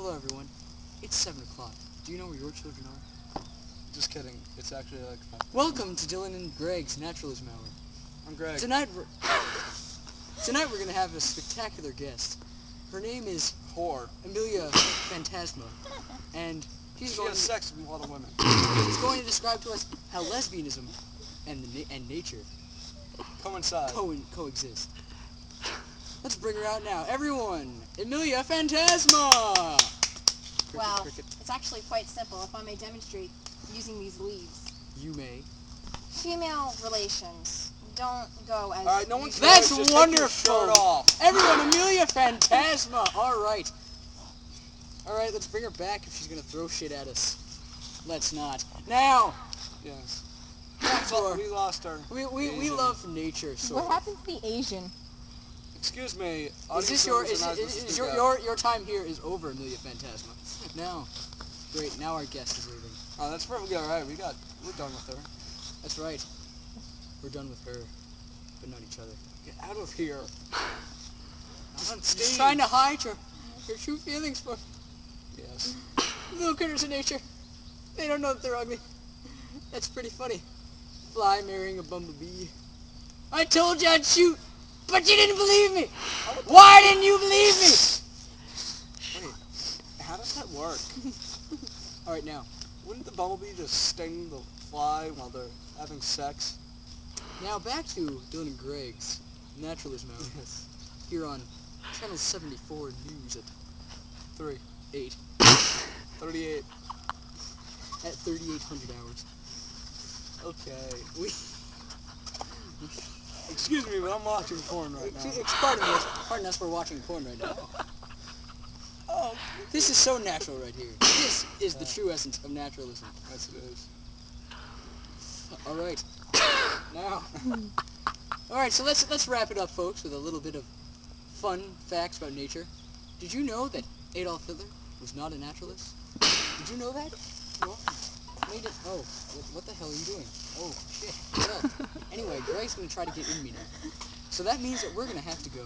Hello everyone, it's 7 o'clock. Do you know where your children are? Just kidding. It's actually like 5. Welcome to Dylan and Greg's Naturalism Hour. I'm Greg. Tonight we're going to have a spectacular guest. Her name is Amelia Phantasma, and She has sex with a lot of women. she's going to describe to us how lesbianism and nature Coincide. coexist. Let's bring her out now. Everyone, Amelia Phantasma! Well, Cricket. it's actually quite simple, if I may demonstrate using these leaves. You may. Female relations don't go as... Alright, no one's usual. That's Just wonderful! Take your shirt off. Everyone, Amelia Phantasma! Alright, let's bring her back if she's gonna throw shit at us. Let's not. Now, Yes. back to our... We lost her. We Asian. love nature, sort What of. happened to the Asian? Excuse me. Is this your time here is over, Amelia Phantasma? Now, great, now our guest is leaving. Oh, that's perfectly alright. We're done with her. That's right. We're done with her, but not each other. Get out of here. Not on stage. She's trying to hide your true feelings for Yes. little critters in nature. They don't know that they're ugly. That's pretty funny. Fly marrying a bumblebee. I told you I'd shoot, but you didn't believe me. Why didn't you believe me? Wait. How does that work? All right, now. Wouldn't the bumblebee just sting the fly while they're having sex? Now back to Dylan and Greg's Naturalism Hour Yes. here on Channel 74 News at 3. 8 38. at 3,800 hours. Okay. We Excuse me, but I'm watching porn right now. pardon us for watching porn right now. Oh. This is so natural right here. This is the true essence of naturalism. Yes, it is. All right. Now. All right, so let's wrap it up, folks, with a little bit of fun facts about nature. Did you know that Adolf Hitler was not a naturalist? Did you know that? Well, Oh, what the hell are you doing? Oh, shit. Well, anyway, Greg's going to try to get in me now. So that means that we're going to have to go